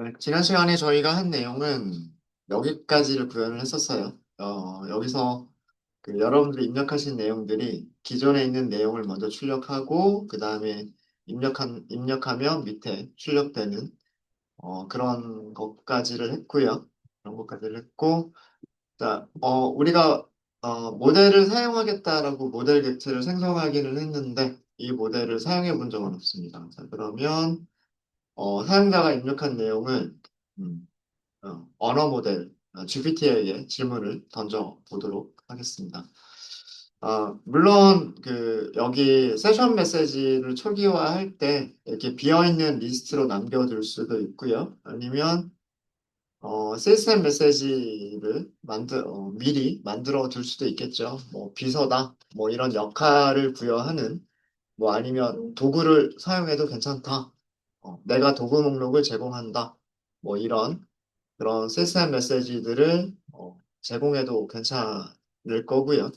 네, 지난 시간에 저희가 한 내용은 여기까지를 구현을 했었어요. 여기서 여러분들이 입력하신 내용들이 기존에 있는 내용을 먼저 출력하고, 그 다음에 입력하면 밑에 출력되는 그런 것까지를 했고요. 그런 것까지를 했고, 자, 우리가 모델을 사용하겠다라고 모델 객체를 생성하기는 했는데, 이 모델을 사용해 본 적은 없습니다. 자, 그러면 사용자가 입력한 내용을 음, 언어 모델 GPT에게 질문을 던져 보도록 하겠습니다. 물론 여기 세션 메시지를 초기화할 때 이렇게 비어있는 리스트로 남겨둘 수도 있고요. 아니면 시스템 메시지를 미리 만들어 둘 수도 있겠죠. 뭐 비서다, 뭐 이런 역할을 부여하는, 뭐 아니면 도구를 사용해도 괜찮다. 내가 도구 목록을 제공한다. 뭐 이런 그런 시스템 메시지들을 제공해도 괜찮을 거고요.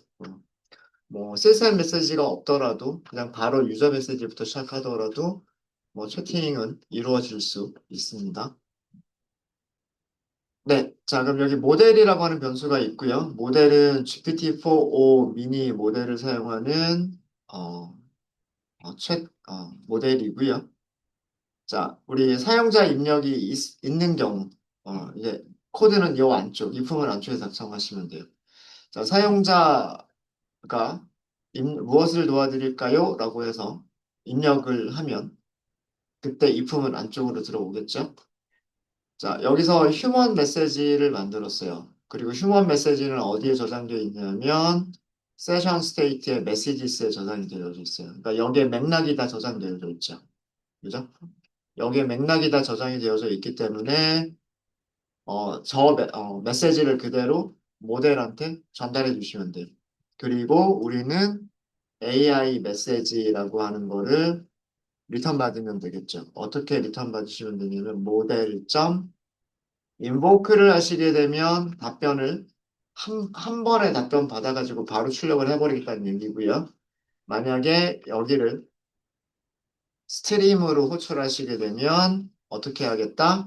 뭐 시스템 메시지가 없더라도 그냥 바로 유저 메시지부터 시작하더라도 뭐 채팅은 이루어질 수 있습니다. 네, 자 그럼 여기 모델이라고 하는 변수가 있고요. 모델은 GPT-4o 미니 모델을 사용하는 어, 모델이고요. 자, 우리 사용자 입력이 있는 경우, 이제 코드는 요 안쪽, if문 안쪽에 작성하시면 돼요. 자, 사용자가 무엇을 도와드릴까요? 라고 해서 입력을 하면 그때 if문 안쪽으로 들어오겠죠? 자, 여기서 휴먼 메시지를 만들었어요. 그리고 휴먼 메시지는 어디에 저장되어 있냐면 세션 스테이트의 메시지스에 저장이 되어져 있어요. 그러니까 여기에 맥락이 다 저장되어져 있죠. 그죠? 여기에 맥락이 다 저장이 되어져 있기 때문에 메시지를 그대로 모델한테 전달해 주시면 돼요. 그리고 우리는 AI 메시지라고 하는 거를 리턴 받으면 되겠죠. 어떻게 리턴 받으시면 되냐면 모델.invoke를 하시게 되면 답변을 한 번에 답변 받아가지고 바로 출력을 해버리겠다는 얘기고요. 만약에 여기를 스트림으로 호출하시게 되면 어떻게 하겠다?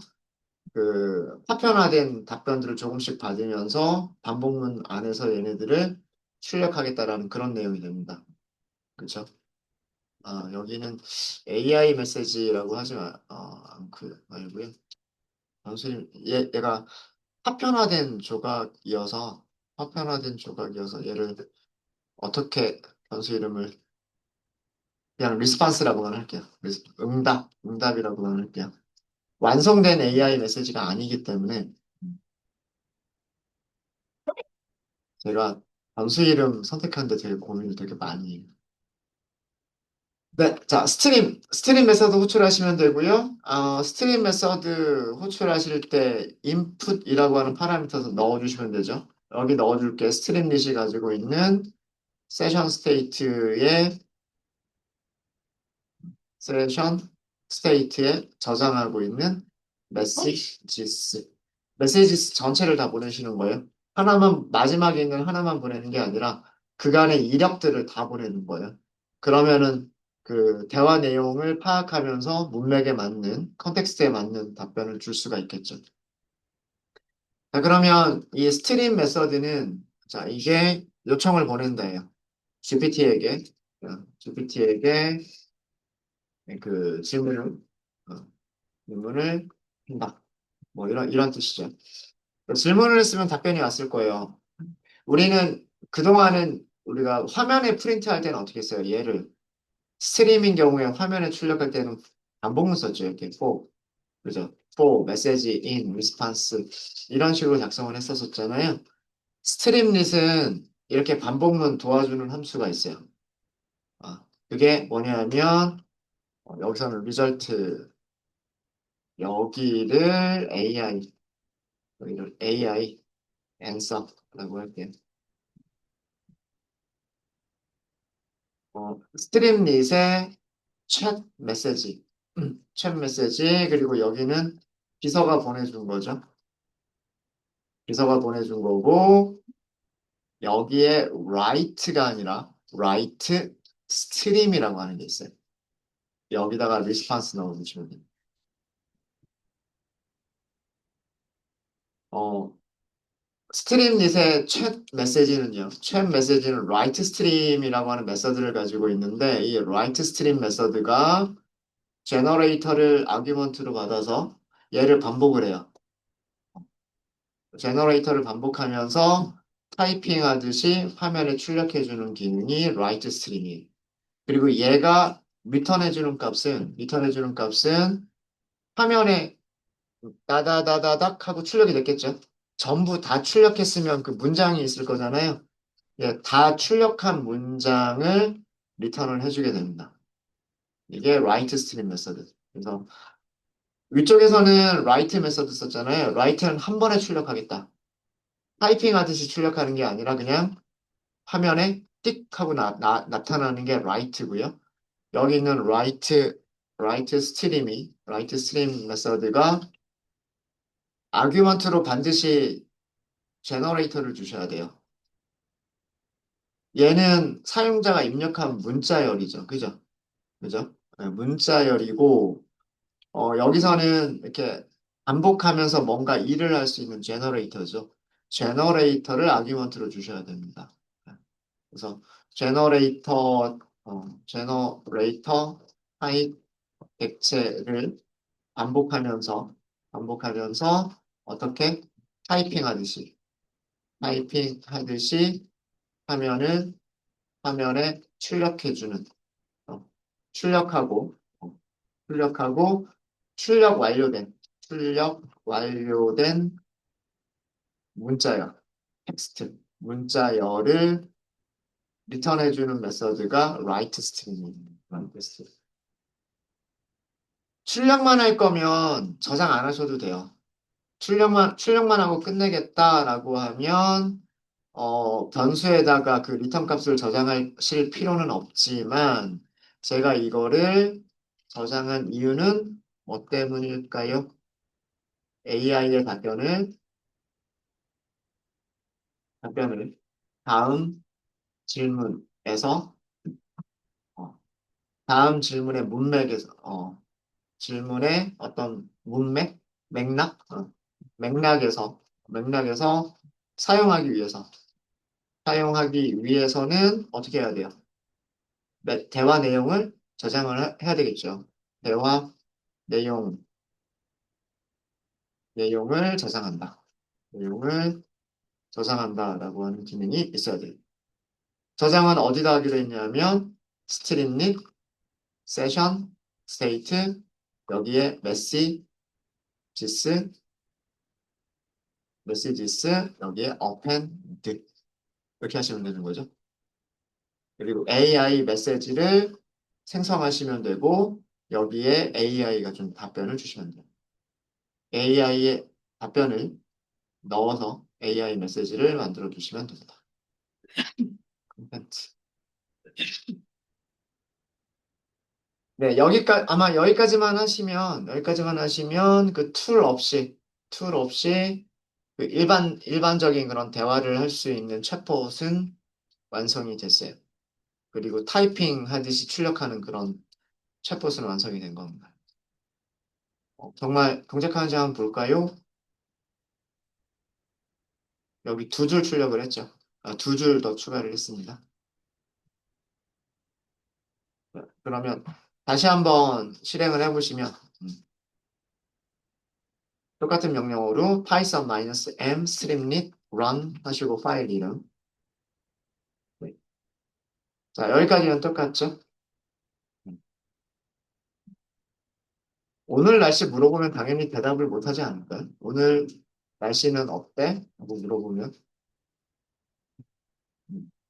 파편화된 답변들을 조금씩 받으면서 반복문 안에서 얘네들을 출력하겠다라는 그런 내용이 됩니다. 그쵸? 여기는 AI 메시지라고 하지 말고요. 선생님, 얘가 파편화된 조각이어서 얘를 어떻게 변수 이름을 그냥 리스판스라고만 할게요. 응답이라고만 할게요. 완성된 AI 메시지가 아니기 때문에 제가 변수 이름 선택하는데 되게 고민을 되게 많이 해요. 네, 자, 스트림 메서드 호출하시면 되고요. 스트림 메서드 호출하실 때 input이라고 하는 파라미터에서 넣어주시면 되죠. 여기 넣어줄게. 스트림릿이 가지고 있는 세션 스테이트의 세션 스테이트에 저장하고 있는 메시지스. 메시지스 전체를 다 보내시는 거예요. 마지막에 있는 하나만 보내는 게 아니라 그간의 이력들을 다 보내는 거예요. 그러면은 대화 내용을 파악하면서 문맥에 맞는, 컨텍스트에 맞는 답변을 줄 수가 있겠죠. 자, 그러면 이 스트림 메서드는, 자, 이게 요청을 보낸다예요. GPT에게, GPT에게 그 어, 질문을 한다. 뭐 이런 뜻이죠. 질문을 했으면 답변이 왔을 거예요. 우리는 그동안은 우리가 화면에 프린트할 때는 어떻게 했어요? 얘를 스트리밍 경우에 화면에 출력할 때는 반복문 썼죠. 이렇게 for, 그죠? for, message, in, response 이런 식으로 작성을 했었잖아요. 스트림릿은 이렇게 반복문 도와주는 함수가 있어요. 그게 뭐냐면 여기서는 result 여기를 AI answer라고 할게요. 스트림릿의 챗 메시지, 챗 메시지, 그리고 여기는 비서가 보내준 거죠. 비서가 보내준 거고, 여기에 write가 아니라 write stream이라고 하는 게 있어요. 여기다가 리스판스 넣어주시면 됩니다. 어, 스트림릿의 챗 메시지는요. 챗 메시지는 write stream이라고 하는 메서드를 가지고 있는데 이 write stream 메서드가 제너레이터를 아규먼트로 받아서 얘를 반복을 해요. 제너레이터를 반복하면서 타이핑하듯이 화면에 출력해주는 기능이 write stream이에요. 그리고 얘가 리턴해주는 값은 화면에 따다다다닥 하고 출력이 됐겠죠. 전부 다 출력했으면 그 문장이 있을 거잖아요. 예, 다 출력한 문장을 리턴을 해주게 됩니다. 이게 write stream 메서드. 그래서 위쪽에서는 write 메서드 썼잖아요. write는 한 번에 출력하겠다. 타이핑 하듯이 출력하는 게 아니라 그냥 화면에 띡 하고 나타나는 게 write고요. 여기 있는 write stream 메서드가 아규먼트로 반드시 제너레이터를 주셔야 돼요. 얘는 사용자가 입력한 문자열이죠. 그죠? 그죠? 네, 문자열이고, 여기서는 이렇게 반복하면서 뭔가 일을 할 수 있는 제너레이터죠. 제너레이터를 아규먼트로 주셔야 됩니다. 네, 그래서 제너레이터 타입 객체를 반복하면서 어떻게 타이핑하듯이 화면을 화면에 어, 출력하고 어, 출력하고 출력 완료된 문자열 문자열을 리턴해주는 메서드가 write string입니다. write string. 출력만 할 거면 저장 안 하셔도 돼요. 출력만 하고 끝내겠다라고 하면 변수에다가 그 리턴 값을 저장하실 필요는 없지만 제가 이거를 저장한 이유는 뭐 때문일까요? AI의 답변을 다음 질문에서 어, 다음 질문의 질문의 어떤 맥락, 맥락에서 사용하기 위해서 사용하기 위해서는 어떻게 해야 돼요? 대화 내용을 저장을 해야 되겠죠. 대화 내용, 내용을 저장한다. 내용을 저장한다라고 하는 기능이 있어야 돼요. 저장은 어디다 하기로 했냐면 스트링릿, 세션, 스테이트, 여기에 메시지스, 여기에 append 이렇게 하시면 되는 거죠. 그리고 AI 메시지를 생성하시면 되고 여기에 AI가 좀 답변을 주시면 돼요. AI의 답변을 넣어서 AI 메시지를 만들어 주시면 됩니다. 컨텐츠. 네, 아마 여기까지만 하시면 그 툴 없이 그 일반적인 그런 대화를 할 수 있는 챗봇은 완성이 됐어요. 그리고 타이핑 하듯이 출력하는 그런 챗봇은 완성이 된 겁니다. 정말 동작하는지 한번 볼까요? 여기 두 줄 출력을 했죠. 두 줄 더 추가를 했습니다. 네, 그러면 다시 한번 실행을 해보시면 똑같은 명령어로 python-m streamlit run 하시고 파일 이름. 네. 자, 여기까지는 똑같죠? 음. 오늘 날씨 물어보면 당연히 대답을 못하지 않을까요? 오늘 날씨는 어때? 하고 물어보면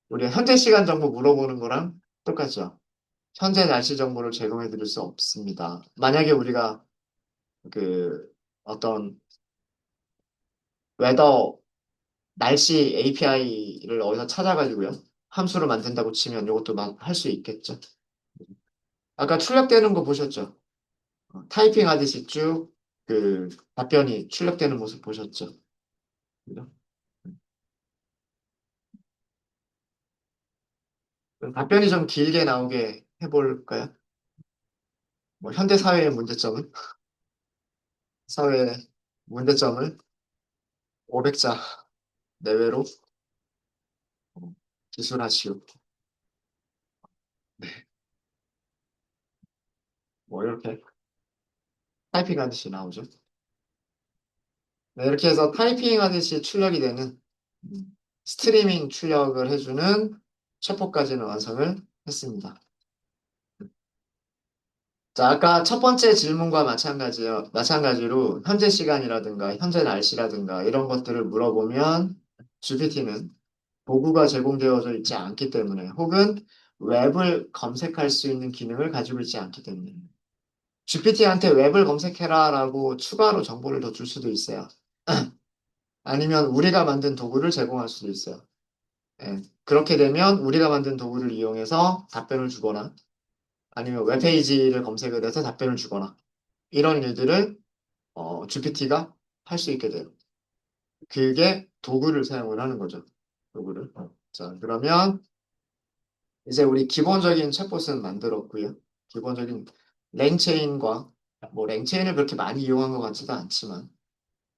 우리 현재 시간 정보 물어보는 거랑 똑같죠? 현재 날씨 정보를 제공해 드릴 수 없습니다. 만약에 우리가 그 어떤 웨더 날씨 API를 어디서 찾아가지고요. 함수를 만든다고 치면 이것도 할 수 있겠죠. 아까 출력되는 거 보셨죠? 타이핑 하듯이 쭉 그 답변이 출력되는 모습 보셨죠? 그죠? 그럼 답변이 좀 길게 나오게 해볼까요? 뭐 현대 사회의 문제점은? 사회의 문제점을 500자 내외로 기술하시오. 네. 뭐 이렇게 타이핑 하듯이 나오죠. 네, 이렇게 해서 타이핑 하듯이 출력이 되는 스트리밍 출력을 해주는 챗봇까지는 완성을 했습니다. 자, 아까 첫 번째 질문과 마찬가지로 현재 시간이라든가 현재 날씨라든가 이런 것들을 물어보면 GPT는 도구가 제공되어져 있지 않기 때문에 혹은 웹을 검색할 수 있는 기능을 가지고 있지 않기 때문에 GPT한테 웹을 검색해라라고 추가로 정보를 더 줄 수도 있어요. 아니면 우리가 만든 도구를 제공할 수도 있어요. 예, 그렇게 되면 우리가 만든 도구를 이용해서 답변을 주거나 아니면 웹페이지를 검색을 해서 답변을 주거나 이런 일들을 GPT가 할 수 있게 돼요. 그게 도구를 사용을 하는 거죠. 도구를. 자, 그러면 이제 우리 기본적인 챗봇은 만들었고요. 기본적인 랭체인과 뭐 랭체인을 그렇게 많이 이용한 것 같지도 않지만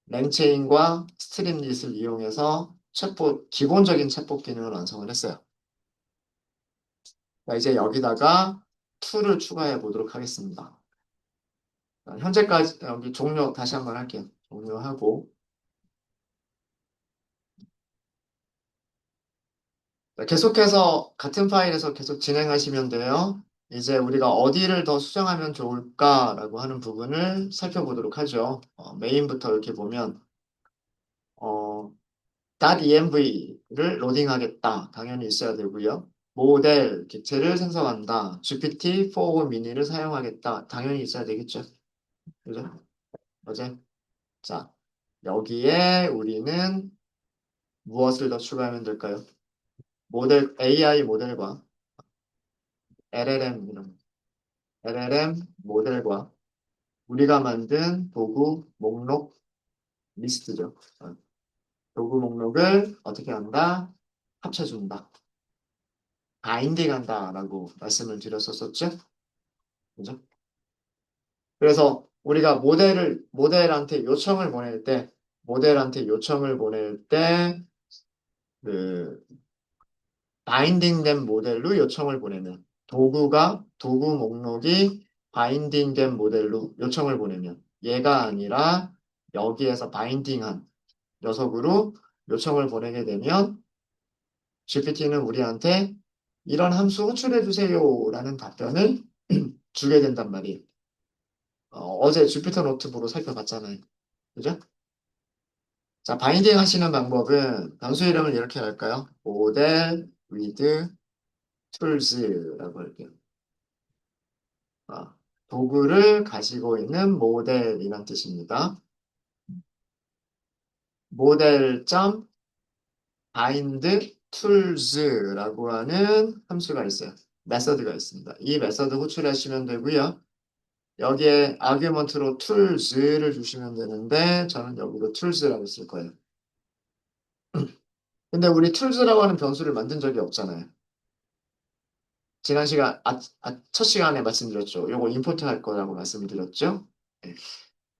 랭체인과 스트림릿을 이용해서 기본적인 챗봇 기능을 완성을 했어요. 자, 이제 여기다가 툴을 추가해 보도록 하겠습니다. 자, 현재까지 여기 종료 다시 한번 할게요. 종료하고 자, 계속해서 같은 파일에서 계속 진행하시면 돼요. 이제 우리가 어디를 더 수정하면 좋을까라고 하는 부분을 살펴보도록 하죠. 메인부터 이렇게 보면 어, .env를 로딩하겠다. 당연히 있어야 되고요. 모델 객체를 생성한다. GPT-4 미니를 사용하겠다. 당연히 있어야 되겠죠. 그죠? 어제 자, 여기에 우리는 무엇을 더 추가하면 될까요? 모델, AI 모델과 LLM, 이런, LLM 모델과 우리가 만든 도구 목록 리스트죠. 도구 목록을 어떻게 한다? 합쳐준다. 바인딩한다라고 말씀을 드렸었었죠. 그죠? 그래서 우리가 모델한테 요청을 보낼 때, 그, 바인딩된 모델로 요청을 보내면 도구 목록이 바인딩된 모델로 요청을 보내면 얘가 아니라 여기에서 바인딩한 녀석으로 요청을 보내게 되면 GPT는 우리한테 이런 함수 호출해 주세요라는 답변을 주게 된단 말이에요. 어제 주피터 노트북으로 살펴봤잖아요. 그죠? 자, 바인딩 하시는 방법은 변수 이름을 이렇게 할까요? 모델 with tools라고 할게요. 아, 도구를 가지고 있는 모델이란 뜻입니다. 모델.bind tools라고 하는 함수가 있어요. 메서드가 있습니다. 이 메서드 호출하시면 되고요. 여기에 아규먼트로 tools를 주시면 되는데 저는 여기로 tools라고 쓸 거예요. 근데 우리 tools라고 하는 변수를 만든 적이 없잖아요. 지난 시간, 첫 시간에 말씀드렸죠. 요거 임포트 할 거라고 말씀드렸죠. 네.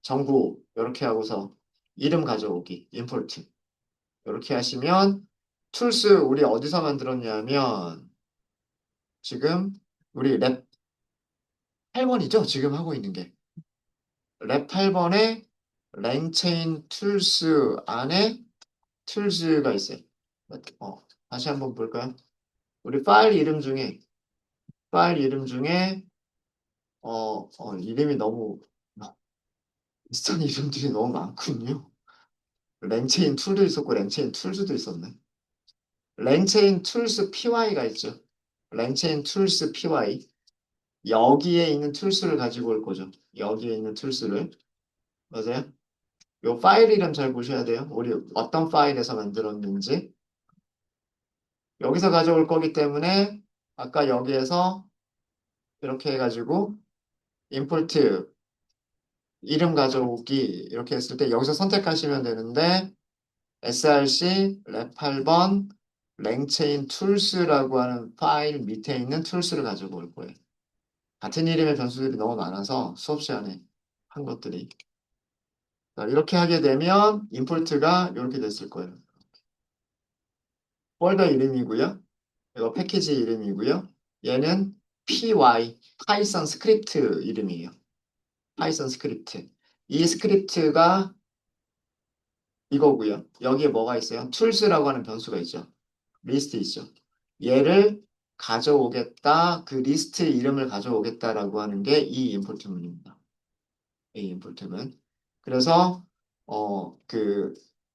정보 이렇게 하고서 이름 가져오기 임포트 이렇게 하시면 툴스 우리 어디서 만들었냐면 지금 우리 랩 8번이죠. 지금 하고 있는 게 랩 8번에 랭체인 툴스 안에 툴스가 있어요. 다시 한번 볼까요? 우리 파일 이름 중에 이름이 너무 비슷한 이름들이 너무 많군요. 랭체인 툴도 있었고 랭체인 툴즈도 있었네. 랭체인 툴스 PY가 있죠. 랭체인 툴스 PY. 여기에 있는 툴스를 가지고 올 거죠. 여기에 있는 툴스를. 맞아요? 요 파일 이름 잘 보셔야 돼요. 우리 어떤 파일에서 만들었는지. 여기서 가져올 거기 때문에 아까 여기에서 이렇게 해가지고 임포트 이름 가져오기 이렇게 했을 때 여기서 선택하시면 되는데 src 랩 8번 랭체인 툴스라고 하는 파일 밑에 있는 툴스를 가지고 올 거예요. 같은 이름의 변수들이 너무 많아서 수업 시간에 한 것들이. 자, 이렇게 하게 되면 임포트가 이렇게 됐을 거예요. 폴더 이름이고요. 이거 패키지 이름이고요. 얘는 py, 파이썬 스크립트 이름이에요. 파이썬 스크립트. 이 스크립트가 이거고요. 여기에 뭐가 있어요? 툴스라고 하는 변수가 있죠. 리스트 있죠. 얘를 가져오겠다. 그 리스트 이름을 가져오겠다라고 하는 게 이 임포트문입니다. 이 임포트문. 그래서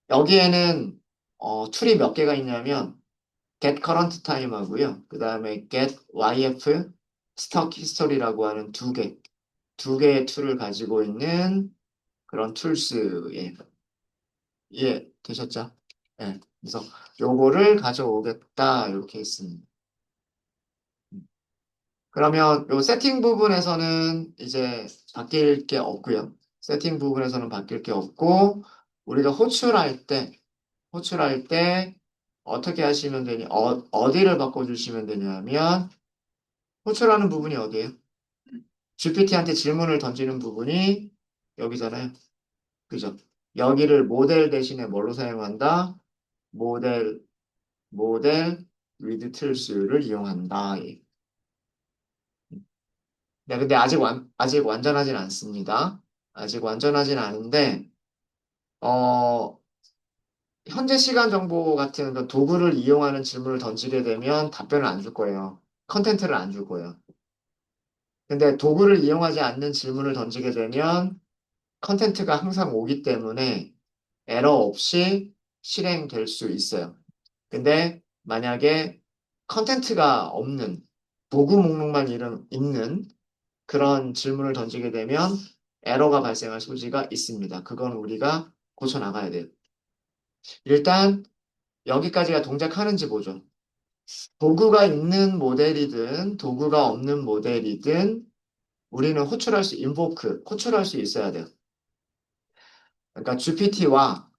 여기에는 툴이 몇 개가 있냐면 get current time 하고요. 그 다음에 get yf stock history라고 하는 두 개의 툴을 가지고 있는 그런 툴스예요. 이해 되셨죠? 네. 그래서 요거를 가져오겠다 이렇게 했습니다. 그러면 요 세팅 부분에서는 이제 바뀔 게 없고요. 세팅 부분에서는 바뀔 게 없고 우리가 호출할 때 어떻게 하시면 되니 어디를 바꿔주시면 되냐면 호출하는 부분이 어디예요? GPT한테 질문을 던지는 부분이 여기잖아요. 그죠? 여기를 모델 대신에 뭘로 사용한다? 모델 모델 with tools를 이용한다. 예. 네, 근데 아직 완전하진 않습니다. 아직 완전하진 않은데, 어, 현재 시간 정보 같은 그 도구를 이용하는 질문을 던지게 되면 답변을 안 줄 거예요. 컨텐트를 안 줄 거예요. 근데 도구를 이용하지 않는 질문을 던지게 되면 컨텐트가 항상 오기 때문에 에러 없이 실행될 수 있어요. 근데 만약에 컨텐트가 없는 도구 목록만 있는 그런 질문을 던지게 되면 에러가 발생할 소지가 있습니다. 그건 우리가 고쳐 나가야 돼요. 일단 여기까지가 동작하는지 보죠. 도구가 있는 모델이든 도구가 없는 모델이든 우리는 호출할 수 있어야 돼요. 그러니까 GPT와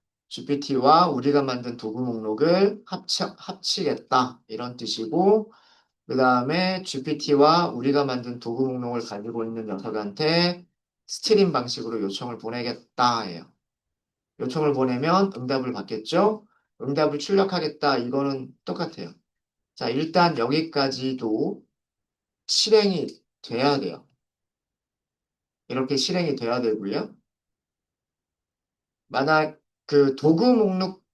우리가 만든 도구 목록을 합치겠다 이런 뜻이고 그 다음에 GPT와 우리가 만든 도구 목록을 가지고 있는 녀석한테 스트림 방식으로 요청을 보내겠다예요. 요청을 보내면 응답을 받겠죠? 응답을 출력하겠다. 이거는 똑같아요. 자, 일단 여기까지도 실행이 돼야 돼요. 이렇게 실행이 돼야 되고요. 만약 그 도구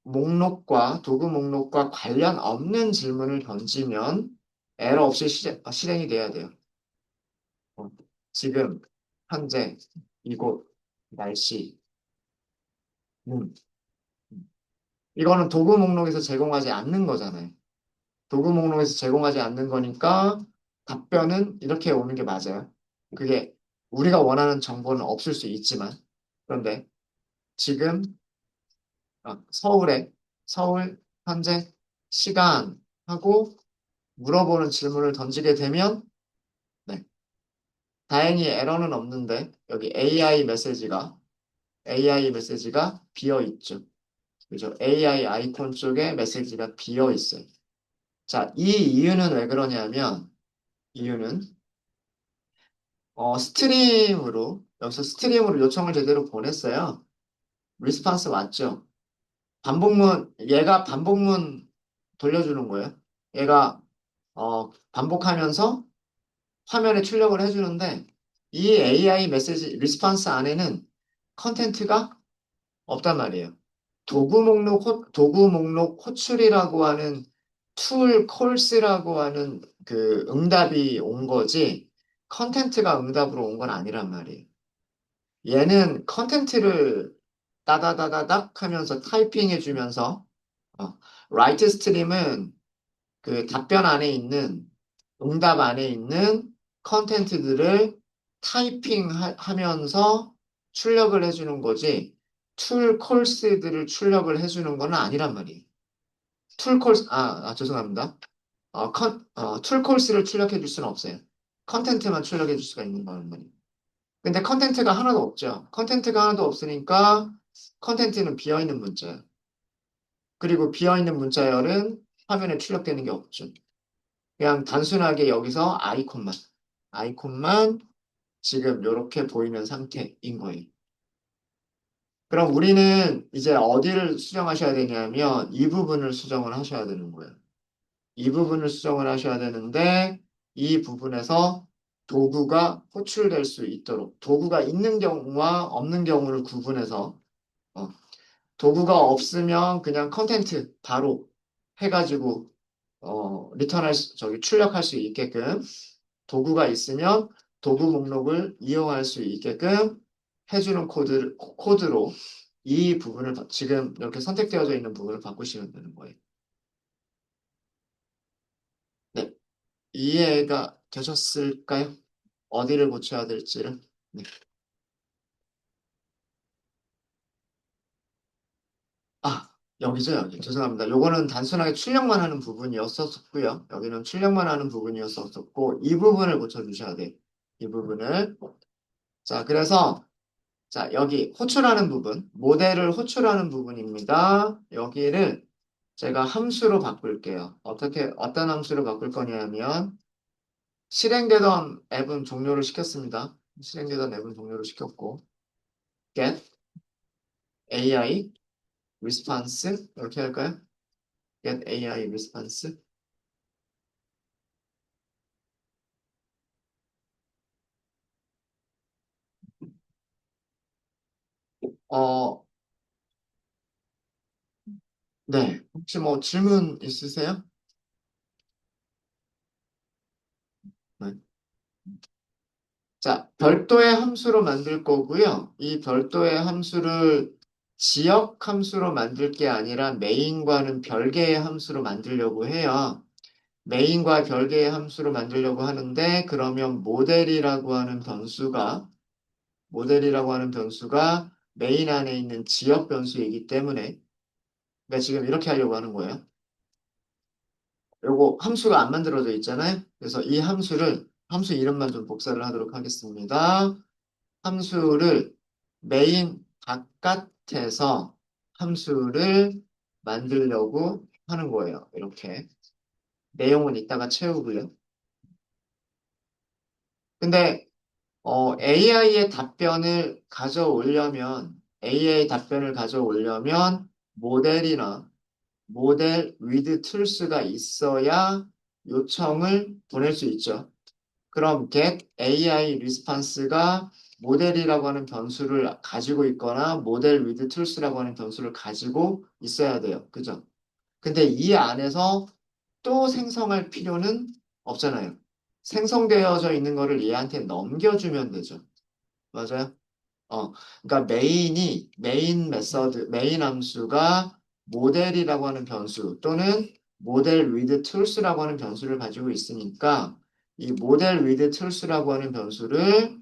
목록과 관련 없는 질문을 던지면 에러 없이 실행이 돼야 돼요. 어, 지금, 현재, 이곳, 날씨, 문. 이거는 도구 목록에서 제공하지 않는 거잖아요. 도구 목록에서 제공하지 않는 거니까 답변은 이렇게 오는 게 맞아요. 그게 우리가 원하는 정보는 없을 수 있지만, 그런데 지금 서울, 현재, 시간 하고 물어보는 질문을 던지게 되면, 네, 다행히 에러는 없는데, 여기 AI 메시지가 비어 있죠. 그죠? AI 아이콘 쪽에 메시지가 비어 있어요. 자, 이 이유는 왜 그러냐면, 이유는, 여기서 스트림으로 요청을 제대로 보냈어요. 리스판스 왔죠? 얘가 반복문 돌려주는 거예요. 얘가, 반복하면서 화면에 출력을 해주는데, 이 AI 메시지, 리스판스 안에는 컨텐트가 없단 말이에요. 도구 목록 호출이라고 하는 툴 콜스라고 하는 그 응답이 온 거지 컨텐트가 응답으로 온 건 아니란 말이에요. 얘는 컨텐트를 따다다다닥 하면서 타이핑 해주면서 라이트 스트림은 그 답변 안에 있는 응답 안에 있는 컨텐트들을 타이핑 하면서 출력을 해주는 거지 툴 콜스들을 출력을 해주는 건 아니란 말이에요. 죄송합니다. 툴 콜스를 출력해 줄 수는 없어요. 컨텐트만 출력해 줄 수가 있는 거란 말이에요. 근데 컨텐트가 하나도 없죠. 컨텐트가 하나도 없으니까 컨텐트는 비어있는 문자예요. 그리고 비어있는 문자열은 화면에 출력되는 게 없죠. 그냥 단순하게 여기서 아이콘만 지금 이렇게 보이는 상태인 거예요. 그럼 우리는 이제 어디를 수정하셔야 되냐면 이 부분을 수정을 하셔야 되는 거예요. 이 부분을 수정을 하셔야 되는데 이 부분에서 도구가 호출될 수 있도록 도구가 있는 경우와 없는 경우를 구분해서 어, 도구가 없으면 그냥 컨텐트 바로 해가지고 저기 출력할 수 있게끔 도구가 있으면 도구 목록을 이용할 수 있게끔 해주는 코드로 이 부분을 지금 이렇게 선택되어져 있는 부분을 바꾸시면 되는 거예요. 네, 이해가 되셨을까요? 어디를 고쳐야 될지를. 네. 아, 여기죠, 여기. 죄송합니다. 요거는 단순하게 출력만 하는 부분이었었고요. 여기는 출력만 하는 부분이었었고, 이 부분을 고쳐주셔야 돼요. 이 부분을. 자, 그래서, 자, 여기 호출하는 부분, 모델을 호출하는 부분입니다. 여기를 제가 함수로 바꿀게요. 어떤 함수로 바꿀 거냐면, 실행되던 앱은 종료를 시켰습니다. 실행되던 앱은 종료를 시켰고, get AI response, 이렇게 할까요? get AI response. 어, 네. 혹시 뭐 질문 있으세요? 네. 자, 별도의 함수로 만들 거고요. 이 별도의 함수를 지역 함수로 만들 게 아니라 메인과는 별개의 함수로 만들려고 해요. 메인과 별개의 함수로 만들려고 하는데 그러면 모델이라고 하는 변수가 메인 안에 있는 지역 변수이기 때문에 그러니까 지금 이렇게 하려고 하는 거예요. 요거 함수가 안 만들어져 있잖아요. 그래서 이 함수 이름만 좀 복사를 하도록 하겠습니다. 함수를 메인 바깥에서 함수를 만들려고 하는 거예요. 이렇게. 내용은 이따가 채우고요. 근데 AI 답변을 가져오려면 모델이나 모델 with tools가 있어야 요청을 보낼 수 있죠. 그럼 get AI response가 모델이라고 하는 변수를 가지고 있거나 모델 with tools라고 하는 변수를 가지고 있어야 돼요. 그죠? 근데 이 안에서 또 생성할 필요는 없잖아요. 생성되어져 있는 거를 얘한테 넘겨주면 되죠. 맞아요? 그러니까 메인 함수가 모델이라고 하는 변수 또는 모델 with tools라고 하는 변수를 가지고 있으니까 이 모델 with tools라고 하는 변수를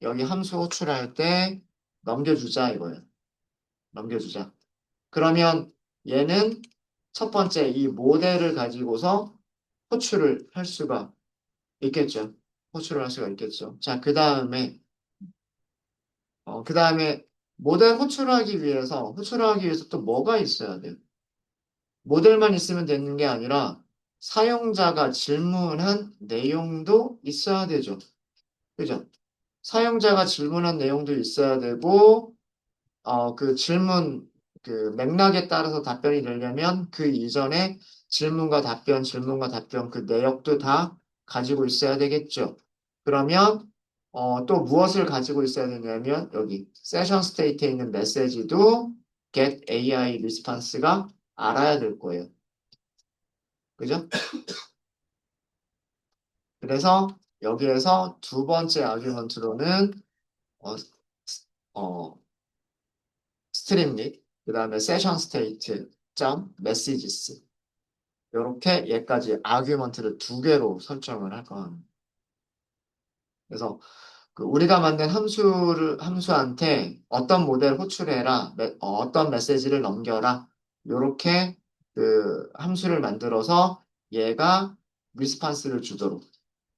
여기 함수 호출할 때 넘겨주자 이거예요. 넘겨주자. 그러면 얘는 첫 번째 이 모델을 가지고서 호출을 할 수가 있겠죠. 호출을 할 수가 있겠죠. 자, 그 다음에 호출하기 위해서 또 뭐가 있어야 돼요? 모델만 있으면 되는 게 아니라 사용자가 질문한 내용도 있어야 되죠. 그죠? 사용자가 질문한 내용도 있어야 되고, 그 질문, 그 맥락에 따라서 답변이 되려면 그 이전에 질문과 답변 그 내역도 다 가지고 있어야 되겠죠. 그러면 또 무엇을 가지고 있어야 되냐면 여기 세션 스테이트에 있는 메시지도 get AI response가 알아야 될 거예요. 그죠? 그래서 여기에서 두 번째 아규먼트로는 어, 어, 스트림릿, 그 다음에 세션 스테이트 점 메시지스 이렇게 얘까지 아규먼트를 두 개로 설정을 할 겁니다. 그래서 그 우리가 만든 함수한테 어떤 모델 호출해라, 어떤 메시지를 넘겨라 이렇게 그 함수를 만들어서 얘가 리스판스를 주도록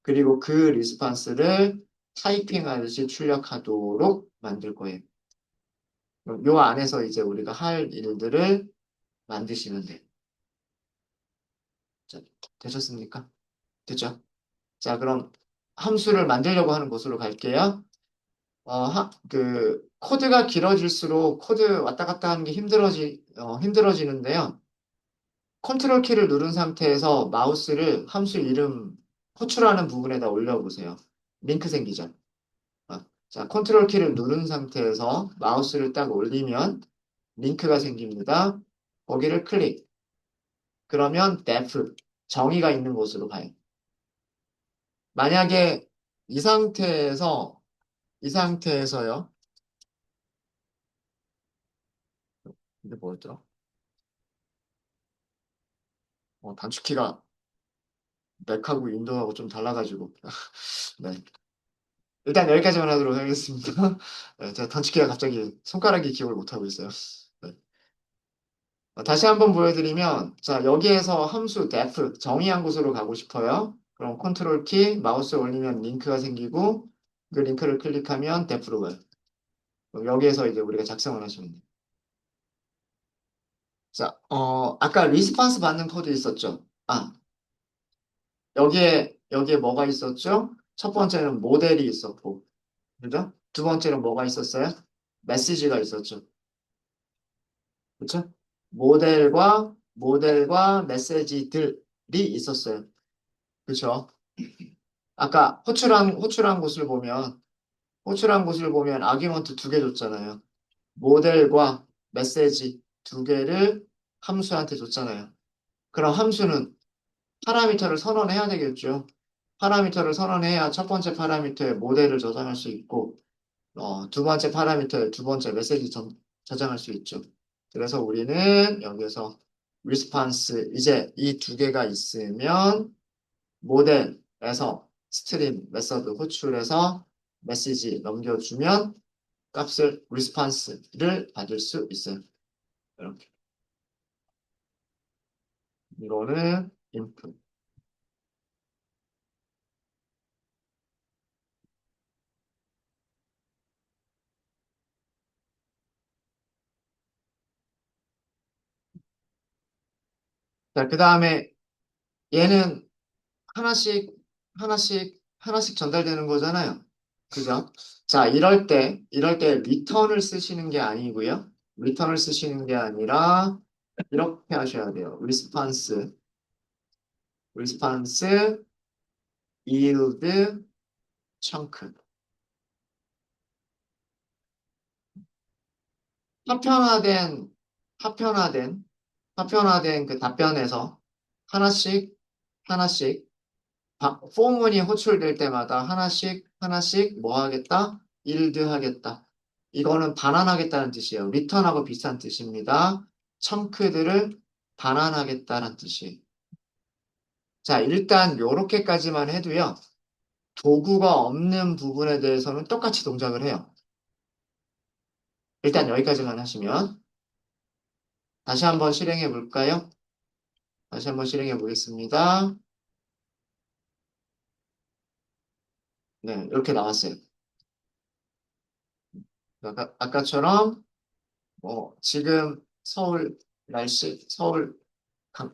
그리고 그 리스판스를 타이핑하듯이 출력하도록 만들 거예요. 요 안에서 이제 우리가 할 일들을 만드시면 돼요. 자, 되셨습니까? 됐죠? 자, 그럼 함수를 만들려고 하는 곳으로 갈게요. 코드가 길어질수록 코드 왔다 갔다 하는 게 힘들어지는데요. 컨트롤 키를 누른 상태에서 마우스를 함수 이름 호출하는 부분에다 올려보세요. 링크 생기죠? 자, 컨트롤 키를 누른 상태에서 마우스를 딱 올리면 링크가 생깁니다. 거기를 클릭. 그러면 def, 정의가 있는 곳으로 가요. 만약에 이 상태에서, 이 상태에서요. 이게 뭐였더라? 단축키가 맥하고 윈도우하고 좀 달라가지고. 네. 일단 여기까지만 하도록 하겠습니다. 네, 제가 단축키가 갑자기 손가락이 기억을 못하고 있어요. 네. 다시 한번 보여드리면, 자, 여기에서 함수 def, 정의한 곳으로 가고 싶어요. 그럼 컨트롤 키, 마우스 올리면 링크가 생기고, 그 링크를 클릭하면 def로 가요. 그럼 여기에서 이제 우리가 작성을 하시면 돼요. 자, 아까 리스폰스 받는 코드 있었죠? 여기에 뭐가 있었죠? 첫 번째는 모델이 있었고, 그죠? 두 번째는 뭐가 있었어요? 메시지가 있었죠. 그쵸? 모델과 메시지들이 있었어요. 그쵸? 아까 호출한 곳을 보면 아규먼트 두 개 줬잖아요. 모델과 메시지 두 개를 함수한테 줬잖아요. 그럼 함수는 파라미터를 선언해야 되겠죠. 파라미터를 선언해야 첫 번째 파라미터에 모델을 저장할 수 있고, 두 번째 파라미터에 두 번째 메시지 저장할 수 있죠. 그래서 우리는 여기서 response, 이제 이 두 개가 있으면 모델에서 스트림 메서드 호출해서 메시지 넘겨주면 값을 response를 받을 수 있어요. 이렇게. 이거는 input. 자, 그 다음에 얘는 하나씩, 하나씩 전달되는 거잖아요. 그죠? 자, 이럴 때 리턴을 쓰시는 게 아니고요. 리턴을 쓰시는 게 아니라 이렇게 하셔야 돼요. response, yield, chunk. 파편화된, 파편화된, 파편화된 그 답변에서 하나씩, 하나씩, 포문이 호출될 때마다 하나씩 뭐 하겠다? 일드 하겠다. 이거는 반환하겠다는 뜻이에요. 리턴하고 비슷한 뜻입니다. 청크들을 반환하겠다는 뜻이에요. 자, 일단 요렇게까지만 해도요. 도구가 없는 부분에 대해서는 똑같이 동작을 해요. 일단 여기까지만 하시면 다시 한번 실행해 볼까요? 다시 한번 실행해 보겠습니다. 네, 이렇게 나왔어요. 아까처럼 지금 서울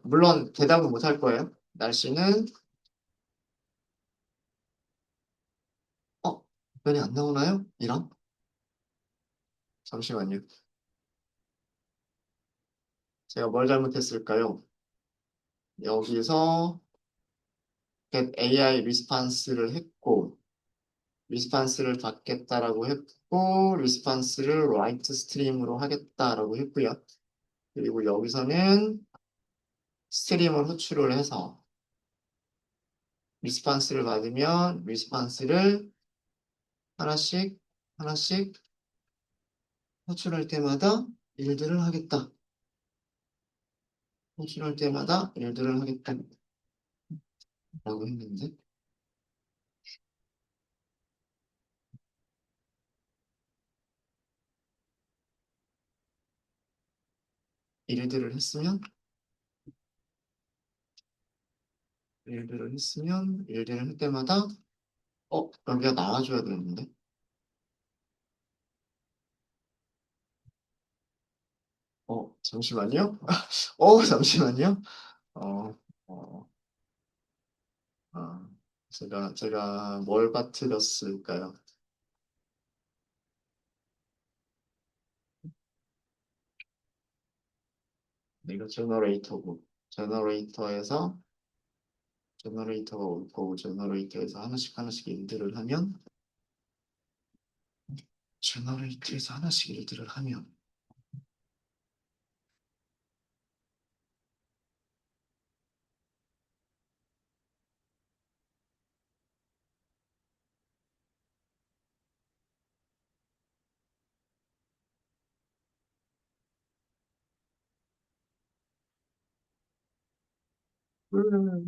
물론 대답은 못 할 거예요. 날씨는 답변이 안 나오나요? 이런? 잠시만요. 제가 뭘 잘못했을까요? 여기서 get AI 리스판스를 했고 리스판스를 받겠다라고 했고 리스판스를 write 스트림으로 하겠다라고 했고요. 그리고 여기서는 스트림을 호출을 해서 리스판스를 받으면 리스판스를 하나씩 하나씩 호출할 때마다 일들을 하겠다. 호출할 때마다 일들을 하겠다라고 했는데 일들을 했으면 일들을 할 때마다 여기가 나와줘야 되는데 잠시만요. 잠시만요. 어, 어, 아, 제가 뭘 빠뜨렸을까요? 이거 제너레이터고, 제너레이터에서, 제너레이터가 올 거고, 제너레이터에서 하나씩 하나씩 일들을 하면, 제너레이터에서 하나씩 일들을 하면,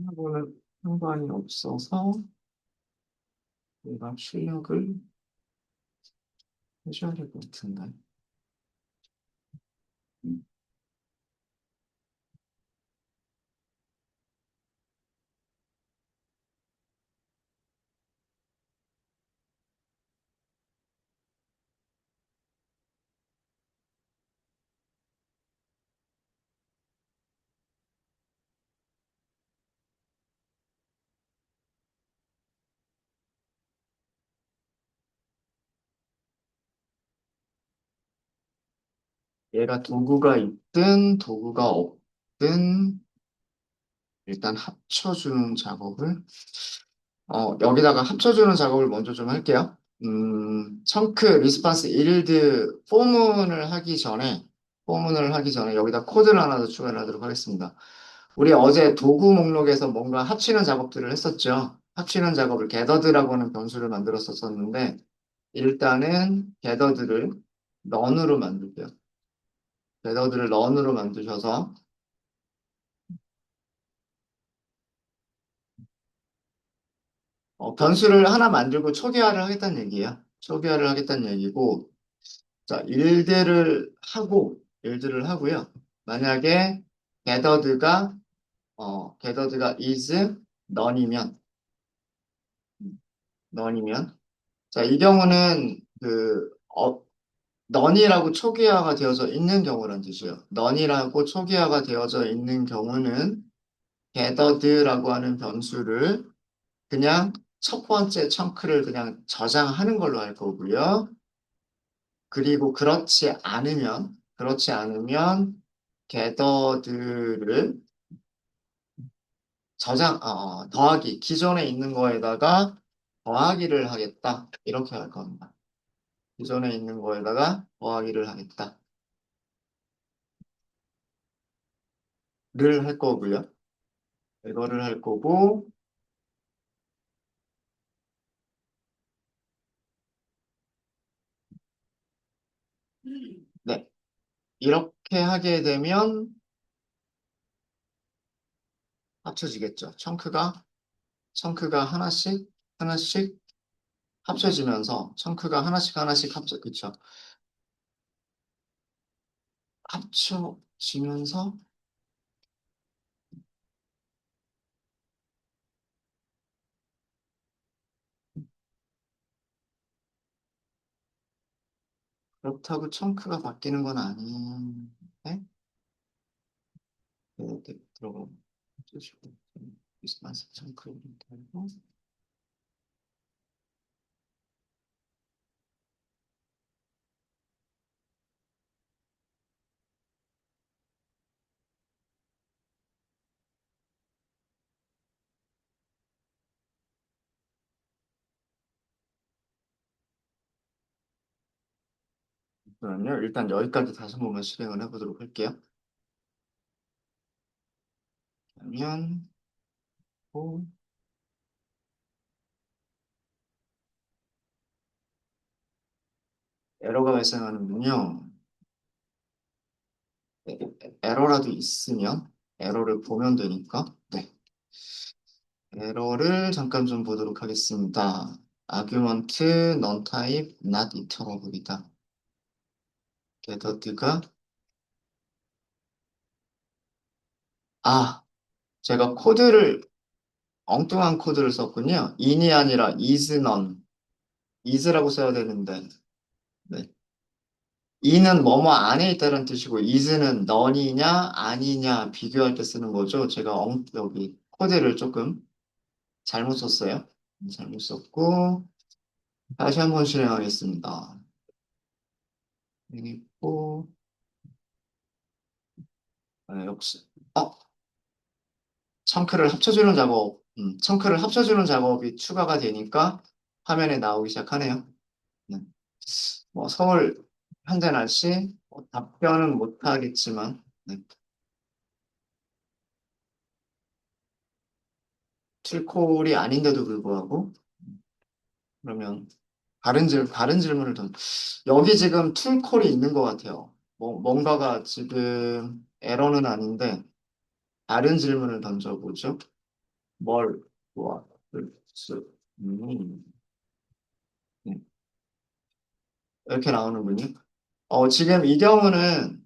하고는 상관이 없어서, 내가 출력을 해줘야 될 것 같은데. 음. 얘가 도구가 있든 도구가 없든 일단 합쳐주는 작업을 여기다가 합쳐주는 작업을 먼저 좀 할게요. 청크, 리스판스, 일드, 포문을 하기 전에 여기다 코드를 하나 더 추가를 하도록 하겠습니다. 우리 어제 도구 목록에서 뭔가 합치는 작업들을 했었죠. 합치는 작업을 게더드라고 하는 변수를 만들었었는데 일단은 게더드를 런으로 만들게요. 게더드를 런으로 만드셔서 변수를 하나 만들고 초기화를 하겠다는 얘기예요. 초기화를 하겠다는 얘기고, 자, 일들을 하고요. 만약에 gathered가, gathered가 is none이면, none이면, 자, 이 경우는 none이라고 초기화가 되어져 있는 경우란 뜻이에요. none이라고 초기화가 되어져 있는 경우는 gathered라고 하는 변수를 그냥 첫 번째 청크를 그냥 저장하는 걸로 할 거고요. 그리고 그렇지 않으면 게더들을 더하기, 기존에 있는 거에다가 더하기를 하겠다. 이렇게 할 겁니다. 기존에 있는 거에다가 더하기를 하겠다. 를 할 거고요. 이거를 할 거고, 네. 이렇게 하게 되면 합쳐지겠죠. 청크가 하나씩 합쳐지면서, 청크가 하나씩 하나씩 그쵸. 합쳐지면서 그렇다고 청크가 바뀌는 건 아닌데 들어가 주시고 크리스마스 청크를 달고 그러면요 일단 여기까지 다시 한 번만 실행을 해보도록 할게요. 그러면 또 에러가 발생하는군요. 에러라도 있으면 에러를 보면 되니까 네 에러를 잠깐 좀 보도록 하겠습니다. 아규먼트 non type not iterable이다. 게더드가 아 제가 엉뚱한 코드를 썼군요. in이 아니라 is none. is라고 써야 되는데, 네. in은 뭐뭐 안에 있다는 뜻이고, is는 none이냐, 아니냐 비교할 때 쓰는 거죠. 제가 여기 코드를 조금 잘못 썼어요. 잘못 썼고, 다시 한번 실행하겠습니다. 그리고, 역시. 어, 청크를 합쳐주는 작업이 추가가 되니까 화면에 나오기 시작하네요. 네. 뭐 서울 현재 날씨 답변은 못하겠지만 네. 툴콜이 아닌데도 불구하고 그러면 다른 질문을 여기 지금 툴콜이 있는 것 같아요. 뭔가가 지금 에러는 아닌데 다른 질문을 던져보죠. 뭘 도와줄 수 있니? 네. 이렇게 나오는군요. 지금 이 경우는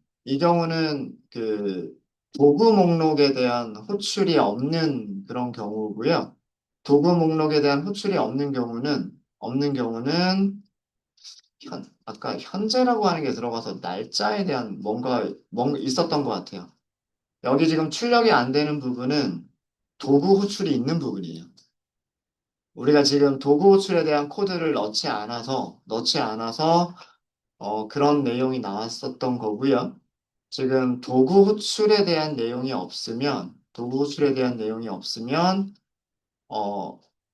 그 도구 목록에 대한 호출이 없는 그런 경우고요. 도구 목록에 대한 호출이 없는 경우는 아까 현재라고 하는 게 들어가서 날짜에 대한 뭔가 있었던 것 같아요. 여기 지금 출력이 안 되는 부분은 도구 호출이 있는 부분이에요. 우리가 지금 도구 호출에 대한 코드를 넣지 않아서 그런 내용이 나왔었던 거고요. 지금 도구 호출에 대한 내용이 없으면,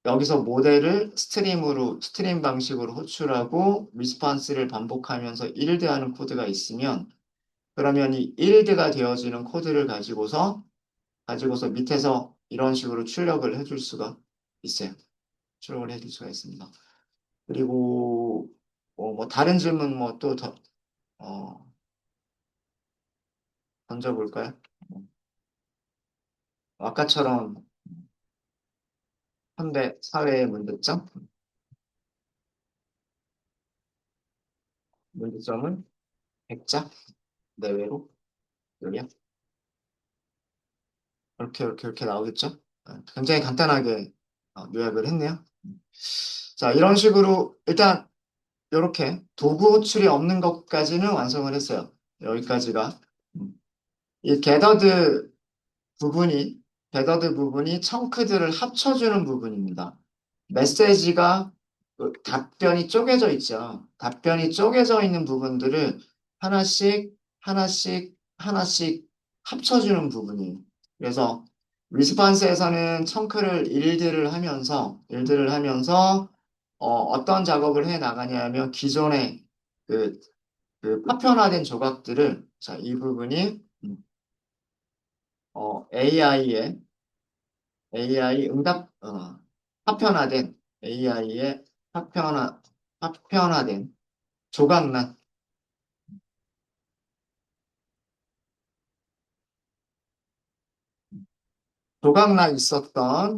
여기서 모델을 스트림 방식으로 호출하고 리스판스를 반복하면서 일드하는 코드가 있으면, 그러면 이 일드가 되어지는 코드를 가지고서 밑에서 이런 식으로 있어요. 출력을 해줄 수가 있습니다. 그리고, 뭐 다른 질문 어, 던져볼까요? 아까처럼 현대 사회의 문제점은 백자 내외로 여기요. 이렇게 나오겠죠? 굉장히 간단하게 요약을 했네요. 자, 이런 식으로 일단 이렇게 도구 호출이 없는 것까지는 완성을 했어요. 여기까지가. 음. 이 부분이, 게더드 부분이 청크들을 합쳐주는 부분입니다. 메시지가 답변이 쪼개져 있죠. 답변이 쪼개져 있는 부분들을 하나씩, 하나씩, 하나씩 합쳐주는 부분이에요. 그래서 리스판스에서는 청크를 일들을 하면서 어떤 작업을 해 나가냐면 기존의 그, 그 파편화된 조각들을 자, 이 부분이 AI의 AI 응답, 파편화된 AI의 파편화, 파편화된 조각란,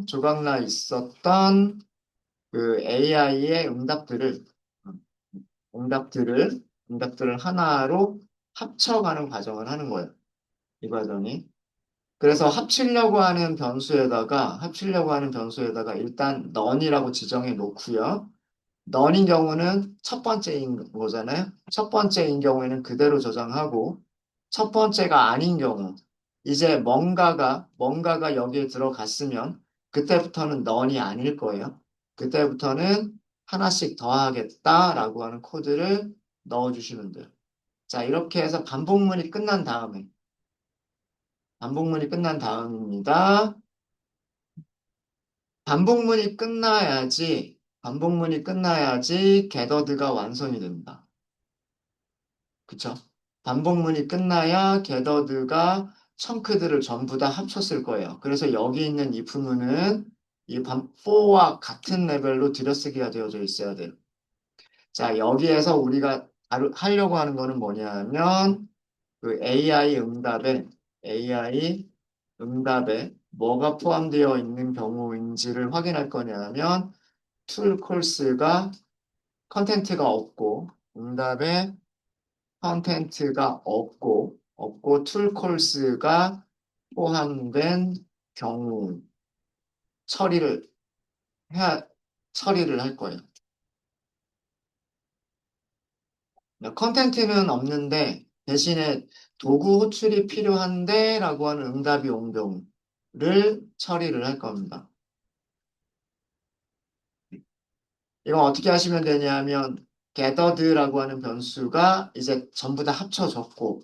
조각나 있었던 그 AI의 응답들을, 응답들을 하나로 합쳐가는 과정을 하는 거예요. 이 과정이. 그래서 합치려고 하는 변수에다가 일단 none이라고 지정해 놓고요. 넌인 경우는 첫 번째인 거잖아요. 첫 번째인 경우에는 그대로 저장하고, 첫 번째가 아닌 경우, 이제 뭔가가 여기에 들어갔으면, 그때부터는 넌이 아닐 거예요. 그때부터는 하나씩 더하겠다라고 하는 코드를 넣어주시면 돼요. 자, 이렇게 해서 반복문이 끝난 다음입니다. 반복문이 끝나야지 게더드가 완성이 됩니다. 그쵸? 반복문이 끝나야 게더드가 청크들을 전부 다 합쳤을 거예요. 그래서 여기 있는 if문은 이 반포와 같은 레벨로 들여쓰기가 되어져 있어야 돼요. 자, 여기에서 우리가 하려고 하는 거는 뭐냐면 그 AI 응답에 뭐가 포함되어 있는 경우인지를 확인할 거냐면 툴 콜스가 컨텐트가 없고 응답에 컨텐트가 없고 툴 콜스가 포함된 경우 처리를 해야 처리를 할 거예요. 컨텐트는 없는데 대신에 도구 호출이 필요한데라고 하는 응답이 온 경우를 처리를 할 겁니다. 이건 어떻게 하시면 되냐면 gathered라고 하는 변수가 이제 전부 다 합쳐졌고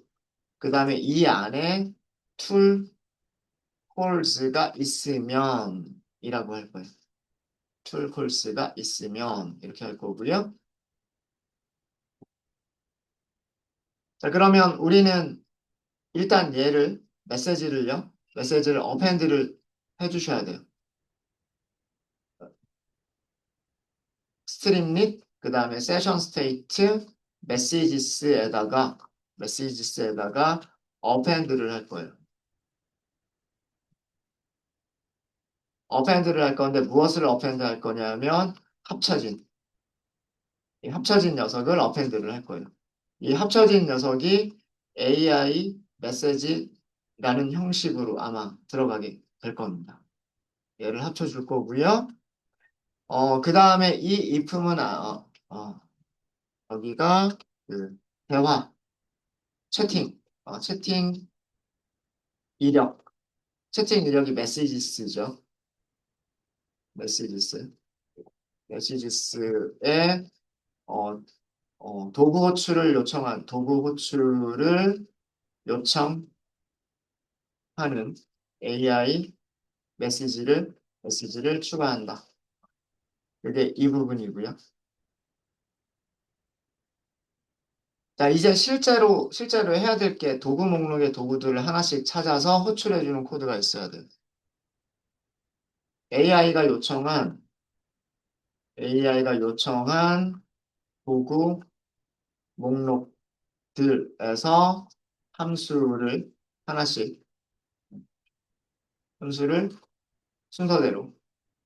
그 다음에 이 안에 툴 콜스가 있으면 이라고 할 거예요. 툴 콜스가 있으면 이렇게 할 거고요. 자, 그러면 우리는 일단 얘를 메시지를 어펜드를 해주셔야 돼요. 스트링릿 그 다음에 세션 스테이트 메시지스에다가 어펜드를 할 거예요. 어펜드를 할 건데 무엇을 어펜드 할 거냐면 합쳐진 이 합쳐진 녀석을 어펜드를 할 거예요. 이 합쳐진 녀석이 AI 메시지라는 형식으로 아마 들어가게 될 겁니다. 얘를 합쳐줄 거고요. 그 다음에 이 if는 여기가 그 대화, 채팅 이력, 채팅 이력이 메시지스죠. 메시지스. 메시지스에 어, 도구 호출을 요청하는 AI 메시지를 추가한다. 그게 이 부분이고요. 자, 이제 실제로 해야 될 게 도구 목록의 도구들을 하나씩 찾아서 호출해주는 코드가 있어야 돼요. AI가 요청한, AI가 요청한 도구 목록들에서 함수를 하나씩, 함수를 순서대로,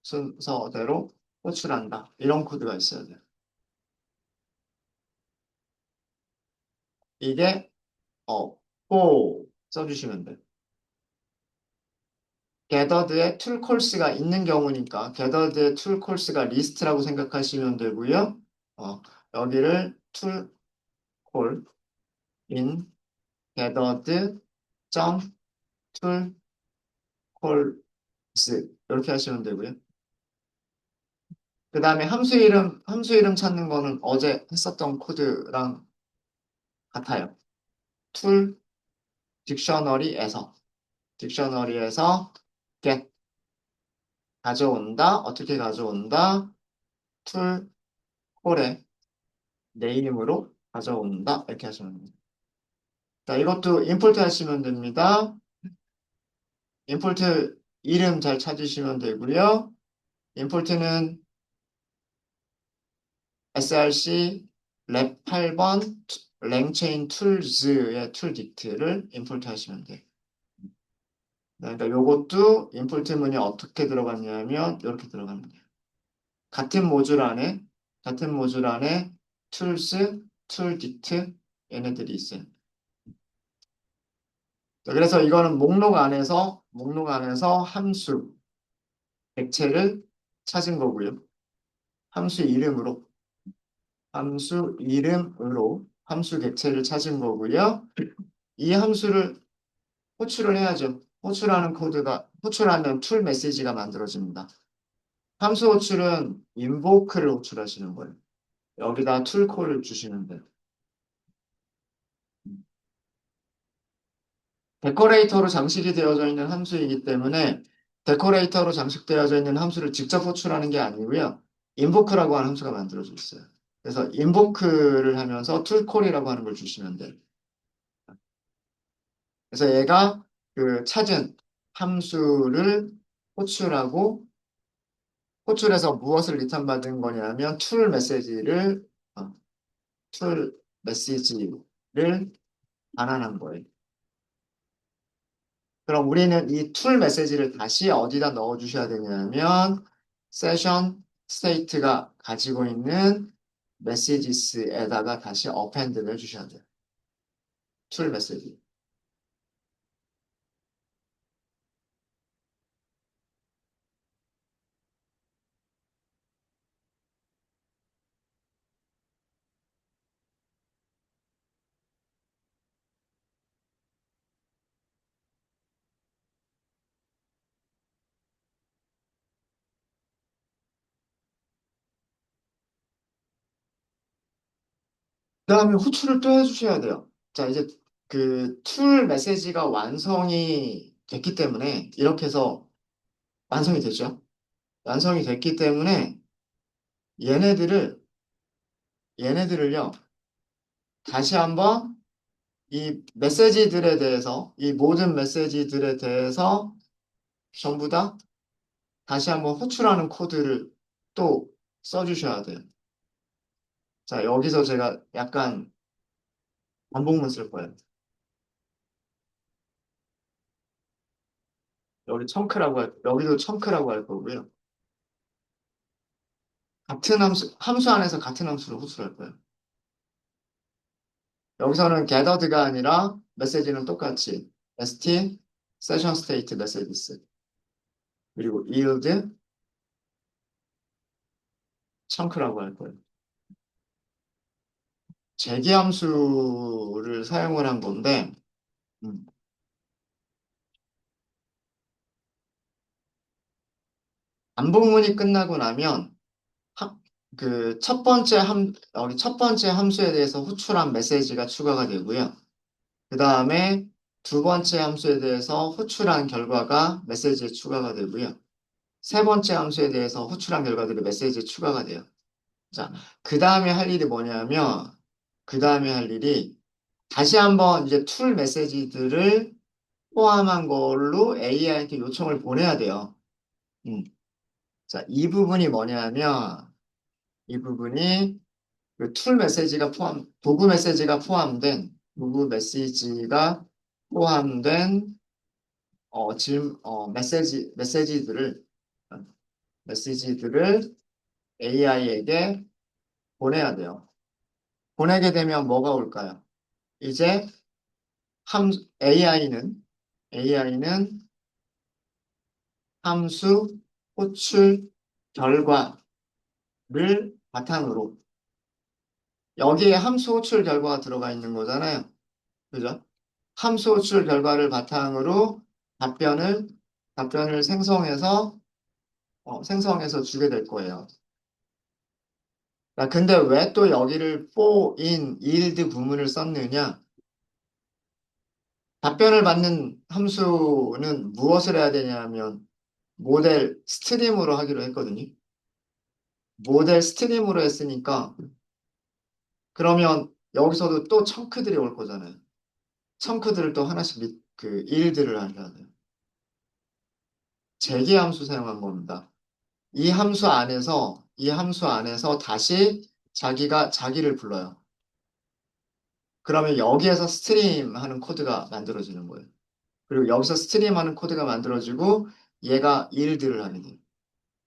순서대로 호출한다. 이런 코드가 있어야 돼요. 이게, 꼭 써주시면 돼요. 게더드에 툴콜스가 있는 경우니까 게더드의 툴콜스가 리스트라고 생각하시면 되고요. 어, 여기를 툴콜 in gathered 점 툴콜스 이렇게 하시면 되고요. 그 다음에 함수 이름 찾는 거는 어제 했었던 코드랑 같아요. 툴 딕셔너리에서 get 가져온다. 어떻게 가져온다? 툴 콜에 네임으로 가져온다. 이렇게 하시면 됩니다. 자, 이것도 임포트 하시면 됩니다. 임포트 이름 잘 찾으시면 되고요. 임포트는 src 랩 8번 랭체인 툴즈의 툴딕트를 임포트 하시면 돼요. 그러니까 이것도 임포트 문이 어떻게 들어갔냐면 이렇게 들어갑니다. 같은 모듈 안에 툴스, 툴딕트 얘네들이 있어요. 자, 그래서 이거는 목록 안에서 함수 객체를 찾은 거고요. 함수 이름으로 함수 객체를 찾은 거고요. 이 함수를 호출을 해야죠. 호출하면 툴 메시지가 만들어집니다. 함수 호출은 invoke를 호출하시는 거예요. 여기다 툴 콜을 주시면 돼요. 데코레이터로 장식이 되어져 있는 함수이기 때문에 데코레이터로 장식되어져 있는 함수를 직접 호출하는 게 아니고요. invoke라고 하는 함수가 만들어져 있어요. 그래서 invoke를 하면서 툴콜이라고 하는 걸 주시면 돼요. 그래서 얘가 그 찾은 함수를 호출하고 호출해서 무엇을 리턴받은 거냐면 어, 툴 메시지를 반환한 거예요. 그럼 우리는 이 툴 메시지를 다시 어디다 넣어 주셔야 되냐면 세션 스테이트가 가지고 있는 메시지스에다가 다시 어펜드를 해주셔야 돼요. 툴 메시지. 그 다음에 호출을 또 해주셔야 돼요. 자, 이제 그 툴 메시지가 완성이 됐기 때문에 이렇게 해서 완성이 됐죠. 완성이 됐기 때문에 얘네들을 얘네들을요 다시 한번 이 메시지들에 대해서 이 모든 메시지들에 대해서 전부 다 다시 한번 호출하는 코드를 또 써주셔야 돼요. 자, 여기서 제가 약간 반복문 쓸 거예요. 여기도 청크라고 할 거고요. 같은 함수 안에서 같은 함수를 호출할 거예요. 여기서는 gathered가 아니라 메시지는 똑같이 st, session state messages, 그리고 yield, chunk라고 할 거예요. 재기 함수를 사용을 한 건데, 음, 반복문이 끝나고 나면 그 여기 첫 번째 함수에 대해서 호출한 메시지가 추가가 되고요. 그 다음에 두 번째 함수에 대해서 호출한 결과가 메시지에 추가가 되고요. 세 번째 함수에 대해서 호출한 결과들이 메시지에 추가가 돼요. 자, 그 다음에 할 일이 뭐냐면, 그 다음에 할 일이 다시 한번 이제 툴 메시지들을 포함한 걸로 AI한테 요청을 보내야 돼요. 음. 자, 이 부분이 뭐냐면, 이 부분이 그 도구 메시지가 포함된, 어, 메시지들을 AI에게 보내야 돼요. 보내게 되면 뭐가 올까요? 이제 함, AI는 함수 호출 결과를 바탕으로, 여기에 함수 호출 결과가 들어가 있는 거잖아요. 그죠? 함수 호출 결과를 바탕으로 답변을, 답변을 생성해서 주게 될 거예요. 자, 근데 왜 또 여기를 for, in, yield 부문을 썼느냐? 답변을 받는 함수는 무엇을 해야 되냐면 모델 스트림으로 하기로 했거든요. 모델 스트림으로 했으니까 그러면 여기서도 또 청크들이 올 거잖아요. 청크들을 또 하나씩 그 일들을 하셔야 돼요. 재개 함수 사용한 겁니다. 이 함수 안에서 다시 자기를 불러요. 그러면 여기에서 스트림 하는 코드가 만들어지는 거예요. 그리고 여기서 스트림 하는 코드가 만들어지고 얘가 일들을 하게 돼요.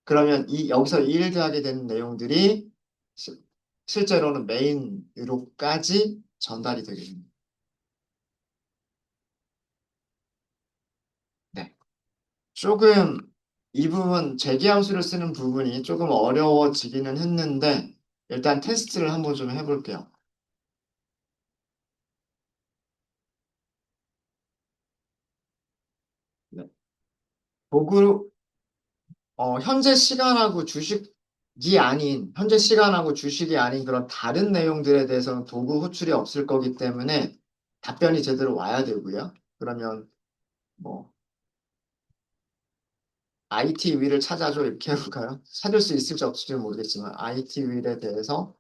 그러면 여기서 일드 하게 되는 내용들이 시- 실제로는 메인으로까지 전달이 되게 됩니다. 네. 조금 이 부분 재기함수를 쓰는 부분이 조금 어려워지기는 했는데 일단 테스트를 한번 좀 해볼게요. 네. 도구 현재 시간하고 주식이 아닌 그런 다른 내용들에 대해서는 도구 호출이 없을 거기 때문에 답변이 제대로 와야 되고요. 그러면 뭐 IT 위를 찾아줘 이렇게 해볼까요? 찾을 수 있을지 없을지 모르겠지만 IT 위에 대해서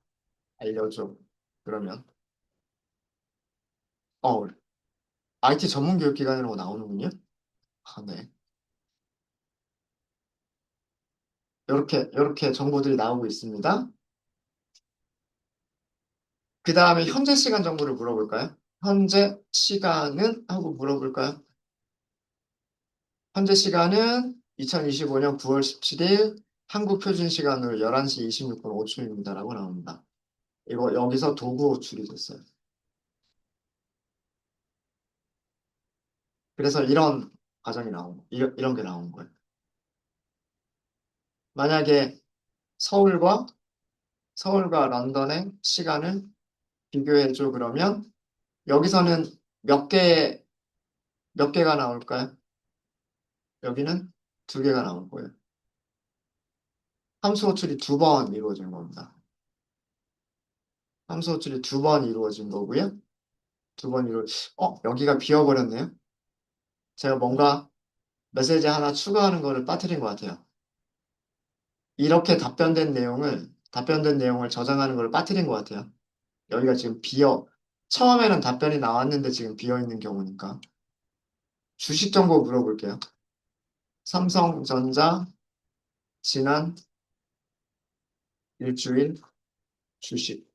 알려줘. 그러면 어 IT 전문 교육 기관이라고 나오는군요. 아, 네. 이렇게 정보들이 나오고 있습니다. 그 다음에 현재 시간 정보를 물어볼까요? 현재 시간은 하고 물어볼까요? 현재 시간은 2025년 9월 17일 한국 표준 시간으로 11시 26분 5초입니다라고 나옵니다. 이거 여기서 도구 호출이 됐어요. 그래서 이런 게 나온 거예요. 만약에 서울과 서울과 런던의 시간을 비교해줘 그러면 여기서는 몇 개가 나올까요? 여기는 두 개가 나올 거예요. 함수 호출이 두 번 이루어진 겁니다. 함수 호출이 두 번 이루어진 거고요. 두 번 이루, 여기가 비어버렸네요. 제가 뭔가 메시지 하나 추가하는 거를 빠뜨린 것 같아요. 이렇게 답변된 내용을 저장하는 걸 빠뜨린 것 같아요. 여기가 지금 처음에는 답변이 나왔는데 지금 비어 있는 경우니까. 주식 정보 물어볼게요. 삼성전자 지난 일주일 주식.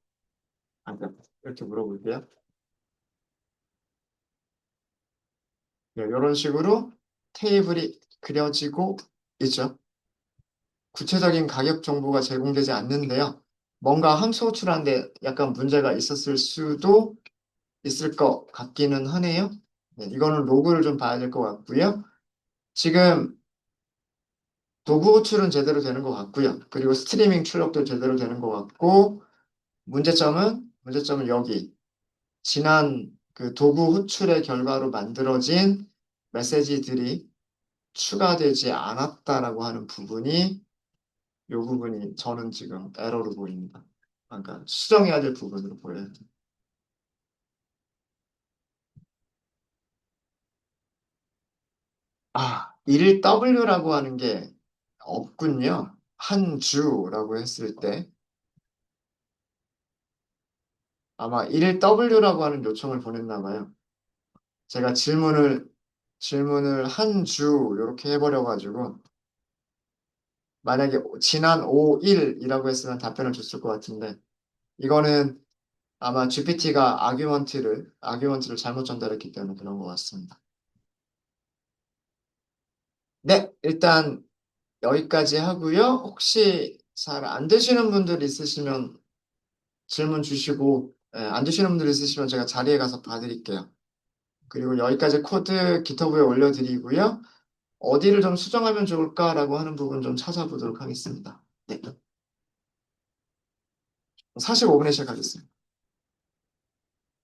이렇게 물어볼게요. 네, 이런 식으로 테이블이 그려지고 있죠. 구체적인 가격 정보가 제공되지 않는데요. 뭔가 함수 호출하는데 약간 문제가 있었을 수도 있을 것 같기는 하네요. 네, 이거는 로그를 좀 봐야 될 것 같고요. 지금 도구 호출은 제대로 되는 것 같고요. 그리고 스트리밍 출력도 제대로 되는 것 같고, 문제점은 여기. 지난 그 도구 호출의 결과로 만들어진 메시지들이 추가되지 않았다라고 하는 부분이, 이 부분이 저는 지금 에러로 보입니다. 그러니까 수정해야 될 부분으로 보여요. 일 W라고 하는 게 없군요. 한 주라고 했을 때 아마 일 W라고 하는 요청을 보냈나 봐요. 제가 질문을 한 주 이렇게 해버려가지고 만약에 지난 5일이라고 했으면 답변을 줬을 것 같은데 이거는 아마 GPT가 아규먼트를 잘못 전달했기 때문에 그런 것 같습니다. 네, 일단 여기까지 하고요. 혹시 잘 안 되시는 분들 있으시면 질문 주시고, 안 되시는 분들 있으시면 제가 자리에 가서 봐드릴게요. 그리고 여기까지 코드 기터브에 올려드리고요. 어디를 좀 수정하면 좋을까라고 하는 부분 좀 찾아보도록 하겠습니다. 네, 45분에 시작하겠습니다.